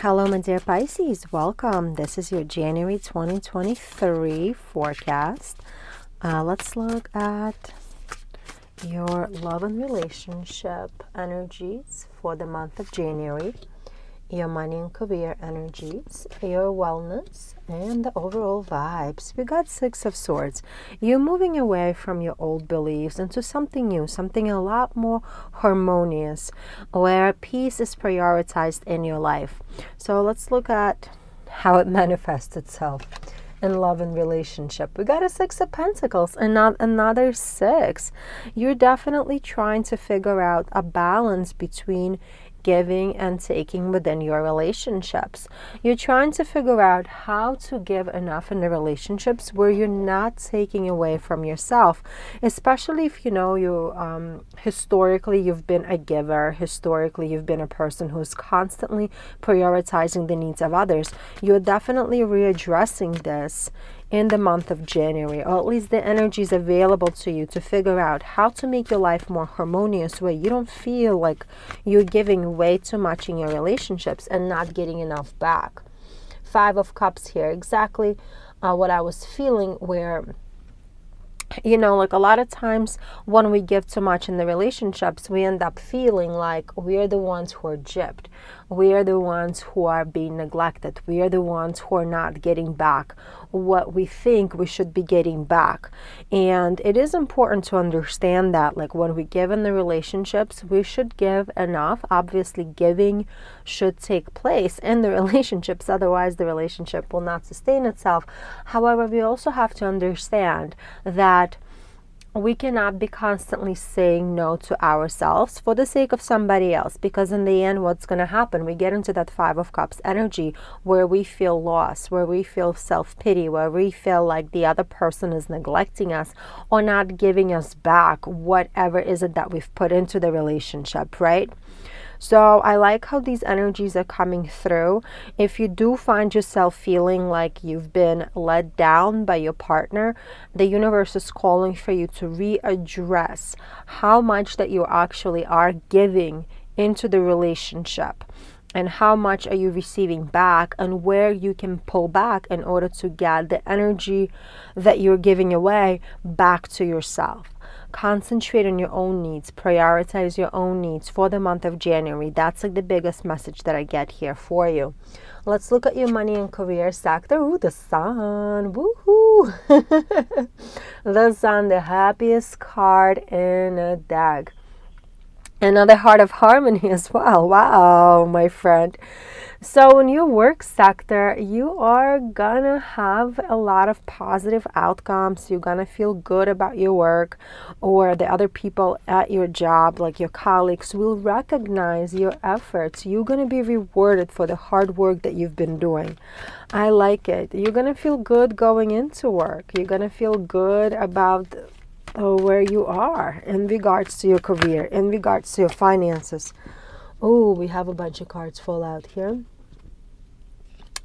Hello, my dear Pisces. Welcome. This is your January 2023 forecast. Let's look at your love and relationship energies for the month of January, your money and career energies, your wellness, and the overall vibes. We got Six of Swords. You're moving away from your old beliefs into something new, something a lot more harmonious, where peace is prioritized in your life. So let's look at how it manifests itself in love and relationship. We got a Six of Pentacles and not another six. You're definitely trying to figure out a balance between giving and taking within your relationships. You're trying to figure out how to give enough in the relationships where you're not taking away from yourself, especially if you historically you've been a giver, historically you've been a person who's constantly prioritizing the needs of others. You're definitely readdressing this in the month of January, or at least the energies available to you to figure out how to make your life more harmonious, where you don't feel like you're giving way too much in your relationships and not getting enough back. Five of Cups here, exactly what I was feeling, where like a lot of times when we give too much in the relationships, we end up feeling like we're the ones who are gypped. We are the ones who are being neglected. We are the ones who are not getting back what we think we should be getting back. And it is important to understand that, like, when we give in the relationships, we should give enough. Obviously, giving should take place in the relationships, otherwise the relationship will not sustain itself. However, we also have to understand that we cannot be constantly saying no to ourselves for the sake of somebody else, because in the end, what's going to happen? We get into that Five of Cups energy where we feel lost, where we feel self-pity, where we feel like the other person is neglecting us or not giving us back whatever is it that we've put into the relationship, right? So I like how these energies are coming through. If you do find yourself feeling like you've been let down by your partner, the universe is calling for you to readdress how much that you actually are giving into the relationship, and how much are you receiving back, and where you can pull back in order to get the energy that you're giving away back to yourself. Concentrate on your own needs. Prioritize your own needs for the month of January. That's like the biggest message that I get here for you. Let's look at your money and career sector. Ooh, the Sun. Woohoo! The Sun, the happiest card in a deck. Another Heart of Harmony as well. Wow, my friend. So in your work sector, you are gonna have a lot of positive outcomes. You're gonna feel good about your work, or the other people at your job, like your colleagues, will recognize your efforts. You're gonna be rewarded for the hard work that you've been doing. I like it. You're gonna feel good going into work. You're gonna feel good about where you are in regards to your career, in regards to your finances. Oh, we have a bunch of cards fall out here.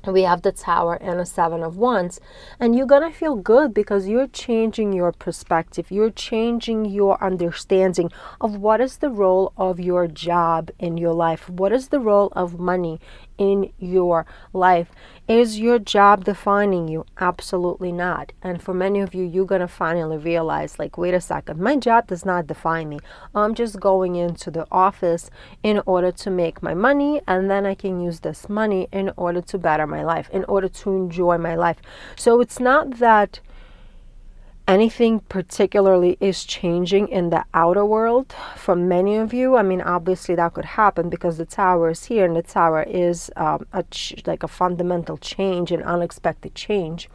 We have the Tower and a Seven of Wands, and you're gonna feel good because you're changing your perspective. You're changing your understanding of what is the role of your job in your life. What is the role of money in your life? Is your job defining you? Absolutely not. And for many of you, you're gonna finally realize, like, wait a second, my job does not define me. I'm just going into the office in order to make my money, and then I can use this money in order to better my life, in order to enjoy my life. So it's not that anything particularly is changing in the outer world for many of you. I mean, obviously that could happen because the Tower is here, and the Tower is like a fundamental change, an unexpected change.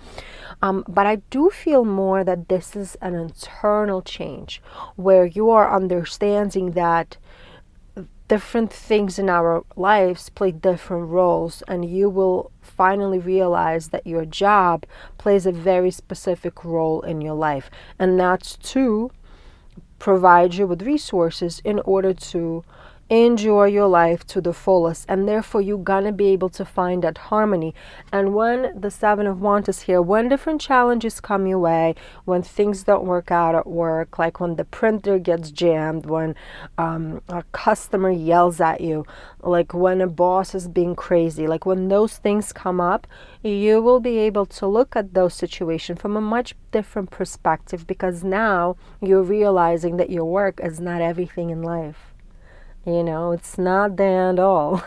But I do feel more that this is an internal change where you are understanding that different things in our lives play different roles, and you will finally realize that your job plays a very specific role in your life, and that's to provide you with resources in order to enjoy your life to the fullest, and therefore you're gonna be able to find that harmony. And when the Seven of Wands is here, when different challenges come your way, when things don't work out at work, like when the printer gets jammed, when a customer yells at you, like when a boss is being crazy, like when those things come up, you will be able to look at those situations from a much different perspective, because now you're realizing that your work is not everything in life. You know, it's not the end all.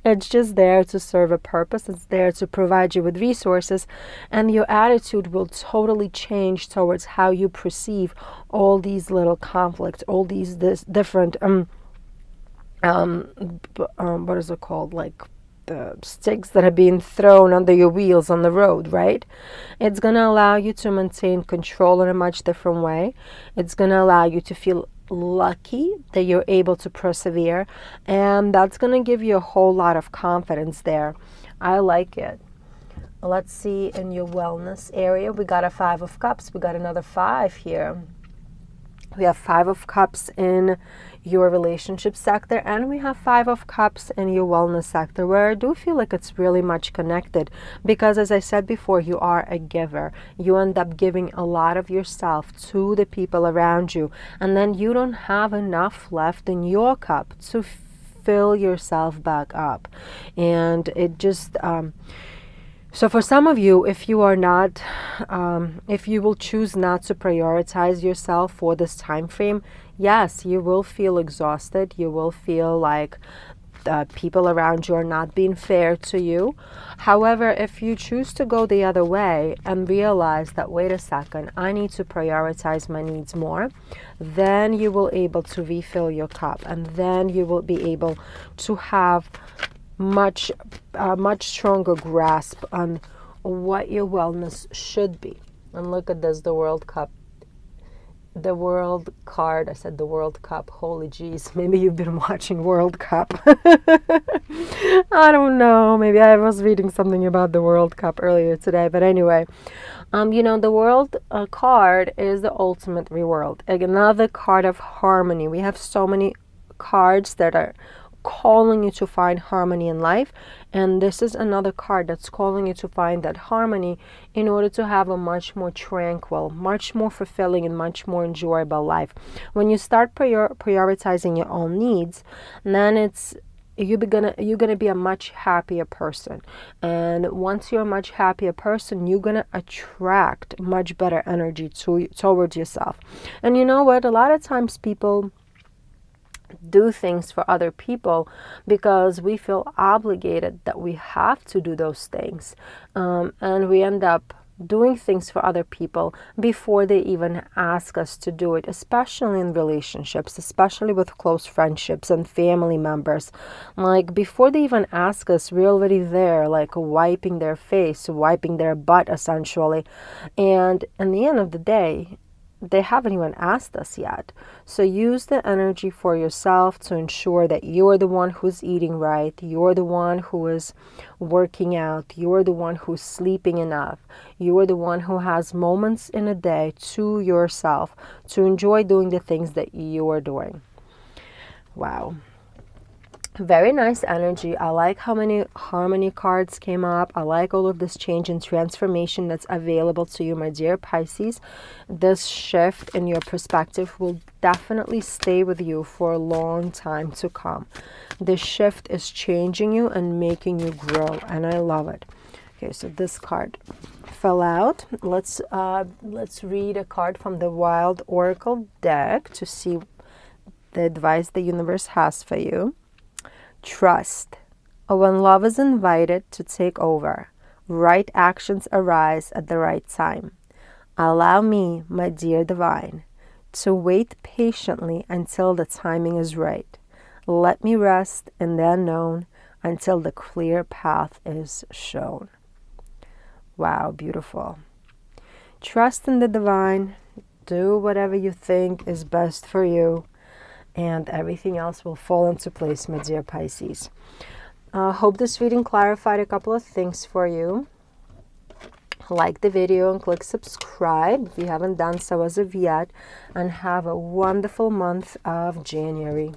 It's just there to serve a purpose. It's there to provide you with resources, and your attitude will totally change towards how you perceive all these little conflicts, all these different what is it called, like the sticks that are being thrown under your wheels on the road, right? It's going to allow you to maintain control in a much different way. It's going to allow you to feel lucky that you're able to persevere, and that's going to give you a whole lot of confidence there. I like it. Let's see, in your wellness area, we got a Five of Cups. We got another 5 here. We have 5 of Cups in your relationship sector, and we have 5 of Cups in your wellness sector, where I do feel like it's really much connected, because as I said before, you are a giver. You end up giving a lot of yourself to the people around you, and then you don't have enough left in your cup to fill yourself back up. And it just so for some of you, if you are not, if you will choose not to prioritize yourself for this time frame, yes, you will feel exhausted. You will feel like people around you are not being fair to you. However, if you choose to go the other way and realize that, wait a second, I need to prioritize my needs more, then you will be able to refill your cup, and then you will be able to have much stronger grasp on what your wellness should be. And look at this, the World Cup, the World card. I said the World Cup. Holy jeez, maybe you've been watching World Cup. I don't know, maybe I was reading something about the World Cup earlier today, but anyway, you know, the World card is the ultimate reward, another card of harmony. We have so many cards that are calling you to find harmony in life, and this is another card that's calling you to find that harmony in order to have a much more tranquil, much more fulfilling, and much more enjoyable life. When you start prioritizing your own needs, then you're gonna be a much happier person, and once you're a much happier person, you're gonna attract much better energy towards yourself. And you know what, a lot of times people do things for other people because we feel obligated that we have to do those things, and we end up doing things for other people before they even ask us to do it, especially in relationships, especially with close friendships and family members. Like before they even ask us, we're already there, like wiping their face, wiping their butt essentially. And in the end of the day, they haven't even asked us yet. So use the energy for yourself to ensure that you're the one who's eating right, you're the one who is working out, you're the one who's sleeping enough, you're the one who has moments in a day to yourself to enjoy doing the things that you are doing. Wow. Very nice energy. I like how many harmony cards came up. I like all of this change and transformation that's available to you, my dear Pisces. This shift in your perspective will definitely stay with you for a long time to come. This shift is changing you and making you grow, and I love it. Okay, so this card fell out. Let's read a card from the Wild Oracle deck to see the advice the universe has for you. Trust. When love is invited to take over, right actions arise at the right time. Allow me, my dear divine, to wait patiently until the timing is right. Let me rest in the unknown until the clear path is shown. Wow, beautiful. Trust in the divine. Do whatever you think is best for you, and everything else will fall into place, my dear Pisces. Hope this reading clarified a couple of things for you. Like the video and click subscribe if you haven't done so as of yet, and have a wonderful month of January.